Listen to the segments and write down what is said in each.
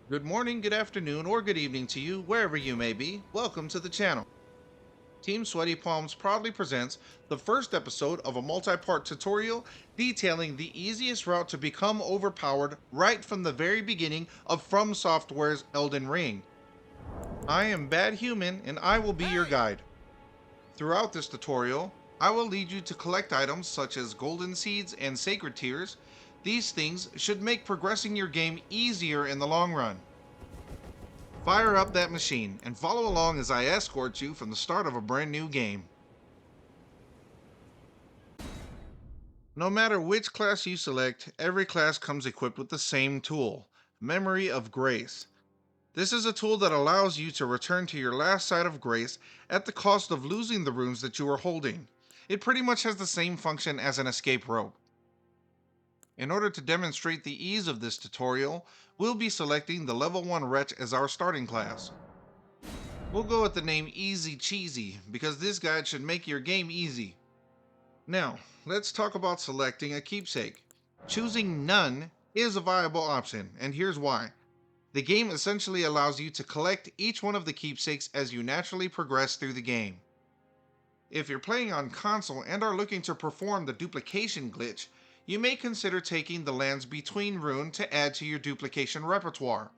Good morning, good afternoon, or good evening to you, wherever you may be. Welcome to the channel. Team Sweaty Palms proudly presents the first episode of a multi-part tutorial detailing the easiest route to become overpowered right from the very beginning of From Software's Elden Ring. I am Bad Human and I will be your guide. Throughout this tutorial, I will lead you to collect items such as golden seeds and sacred tears. These things should make progressing your game easier in the long run. Fire up that machine and follow along as I escort you from the start of a brand new game. No matter which class you select, every class comes equipped with the same tool, Memory of Grace. This is a tool that allows you to return to your last site of grace at the cost of losing the runes that you are holding. It pretty much has the same function as an escape rope. In order to demonstrate the ease of this tutorial, we'll be selecting the level 1 Wretch as our starting class. We'll go with the name Easy Cheesy because this guide should make your game easy. Now, let's talk about selecting a keepsake. Choosing none is a viable option, and here's why. The game essentially allows you to collect each one of the keepsakes as you naturally progress through the game. If you're playing on console and are looking to perform the duplication glitch, you may consider taking the lands between rune to add to your duplication repertoire.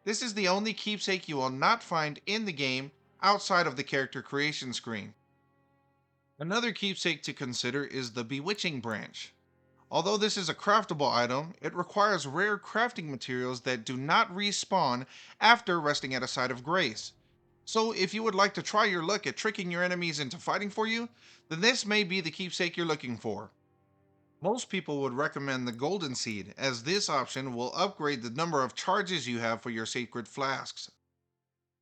This is the only keepsake you will not find in the game outside of the character creation screen. Another keepsake to consider is the Bewitching branch. Although this is a craftable item, it requires rare crafting materials that do not respawn after resting at a site of grace. So if you would like to try your luck at tricking your enemies into fighting for you, then this may be the keepsake you're looking for. Most people would recommend the Golden Seed, as this option will upgrade the number of charges you have for your sacred flasks.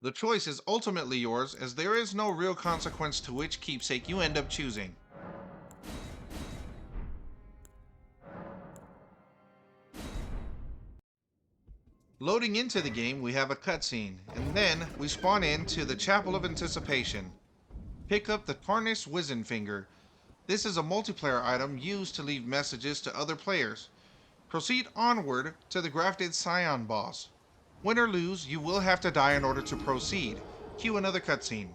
The choice is ultimately yours, as there is no real consequence to which keepsake you end up choosing. Loading into the game, we have a cutscene, and then we spawn into the Chapel of Anticipation. Pick up the Cornish Finger. This is a multiplayer item used to leave messages to other players. Proceed onward to the Grafted Scion boss. Win or lose, you will have to die in order to proceed. Cue another cutscene.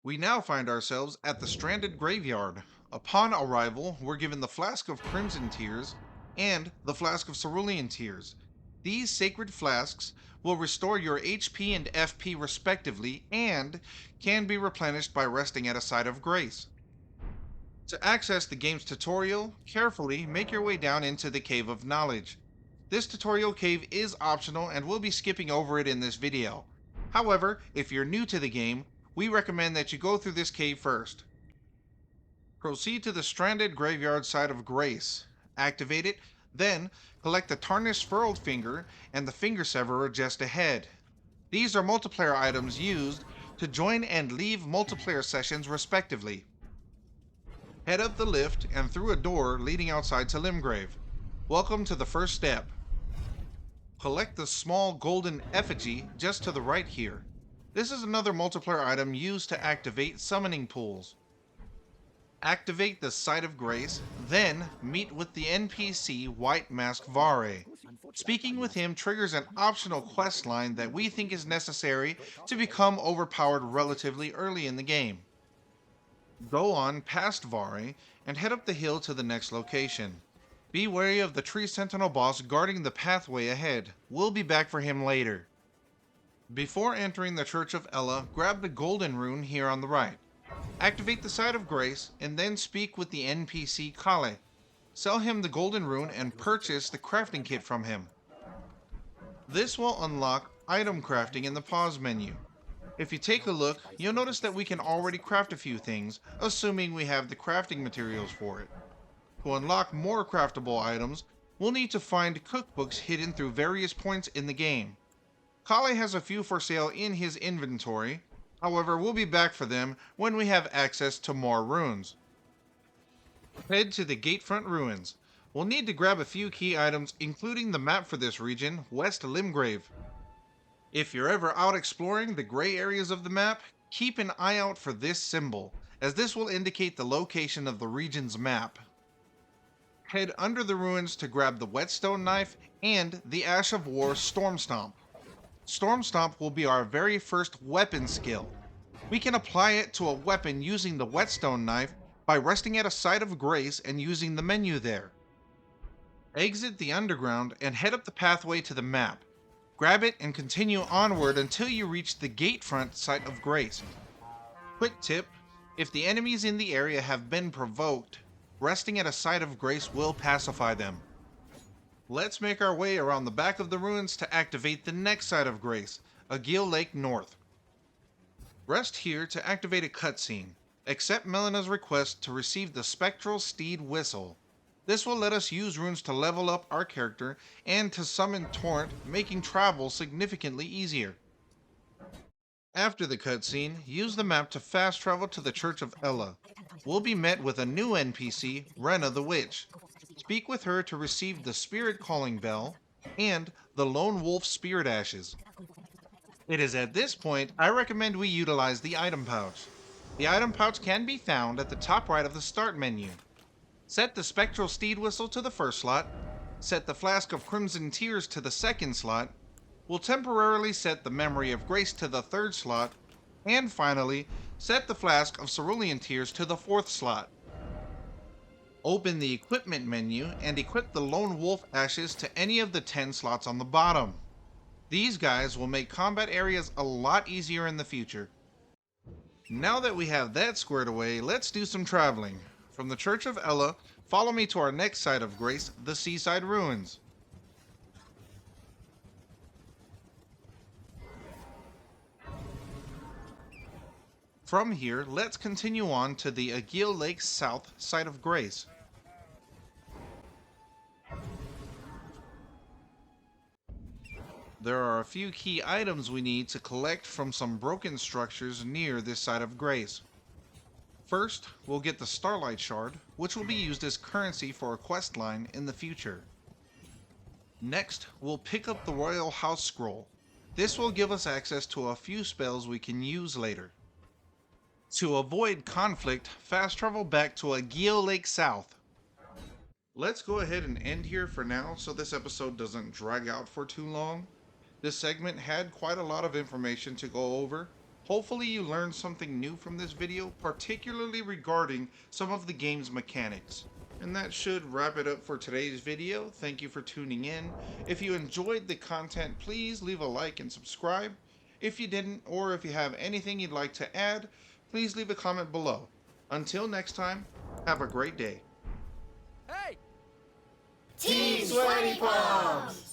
We now find ourselves at the Stranded Graveyard. Upon arrival, we're given the Flask of Crimson Tears and the Flask of Cerulean Tears. These sacred flasks will restore your HP and FP respectively and can be replenished by resting at a site of grace. To access the game's tutorial, carefully make your way down into the Cave of Knowledge. This tutorial cave is optional and we'll be skipping over it in this video. However, if you're new to the game, we recommend that you go through this cave first. Proceed to the Stranded Graveyard site of Grace. Activate it, then collect the Tarnished Furled Finger and the Finger Severer just ahead. These are multiplayer items used to join and leave multiplayer sessions respectively. Head up the lift and through a door leading outside to Limgrave. Welcome to the first step. Collect the small golden effigy just to the right here. This is another multiplayer item used to activate summoning pools. Activate the Site of Grace, then meet with the NPC White Mask Vare. Speaking with him triggers an optional quest line that we think is necessary to become overpowered relatively early in the game. Go on past Vare and head up the hill to the next location. Be wary of the Tree Sentinel boss guarding the pathway ahead. We'll be back for him later. Before entering the Church of Ella, grab the golden rune here on the right. Activate the Site of Grace and then speak with the NPC Kale. Sell him the golden rune and purchase the crafting kit from him. This will unlock item crafting in the pause menu. If you take a look, you'll notice that we can already craft a few things, assuming we have the crafting materials for it. To unlock more craftable items, we'll need to find cookbooks hidden through various points in the game. Kale has a few for sale in his inventory, however we'll be back for them when we have access to more runes. Head to the Gatefront Ruins. We'll need to grab a few key items including the map for this region, West Limgrave. If you're ever out exploring the gray areas of the map, keep an eye out for this symbol, as this will indicate the location of the region's map. head under the ruins to grab the whetstone knife and the Ash of War Storm Stomp. Storm Stomp will be our very first weapon skill. We can apply it to a weapon using the whetstone knife by resting at a site of grace and using the menu there. Exit the underground and head up the pathway to the map. Grab it and continue onward until you reach the gatefront site of grace. Quick tip, if the enemies in the area have been provoked, resting at a site of grace will pacify them. Let's make our way around the back of the ruins to activate the next site of grace, Agil Lake North. Rest here to activate a cutscene. Accept Melena's request to receive the Spectral Steed Whistle. This will let us use runes to level up our character and to summon Torrent, making travel significantly easier. After the cutscene, use the map to fast travel to the Church of Ella. We'll be met with a new NPC, Rena the Witch. Speak with her to receive the Spirit Calling Bell and the Lone Wolf Spirit Ashes. It is at this point I recommend we utilize the item pouch. The item pouch can be found at the top right of the start menu. Set the Spectral Steed Whistle to the first slot, set the Flask of Crimson Tears to the second slot, we'll temporarily set the Memory of Grace to the third slot, and finally, set the Flask of Cerulean Tears to the fourth slot. Open the equipment menu and equip the Lone Wolf Ashes to any of the 10 slots on the bottom. These guys will make combat areas a lot easier in the future. Now that we have that squared away, let's do some traveling. From the Church of Ella, follow me to our next site of grace, the Seaside Ruins. From here, let's continue on to the Agil Lake South site of grace. There are a few key items we need to collect from some broken structures near this site of grace. First, we'll get the Starlight Shard, which will be used as currency for a quest line in the future. Next, we'll pick up the Royal House Scroll. This will give us access to a few spells we can use later. To avoid conflict, fast travel back to Agil Lake South. Let's go ahead and end here for now so this episode doesn't drag out for too long. This segment had quite a lot of information to go over. Hopefully you learned something new from this video, particularly regarding some of the game's mechanics. And that should wrap it up for today's video. Thank you for tuning in. If you enjoyed the content, please leave a like and subscribe. If you didn't, or if you have anything you'd like to add, please leave a comment below. Until next time, have a great day. Hey! Team Sweaty Palms!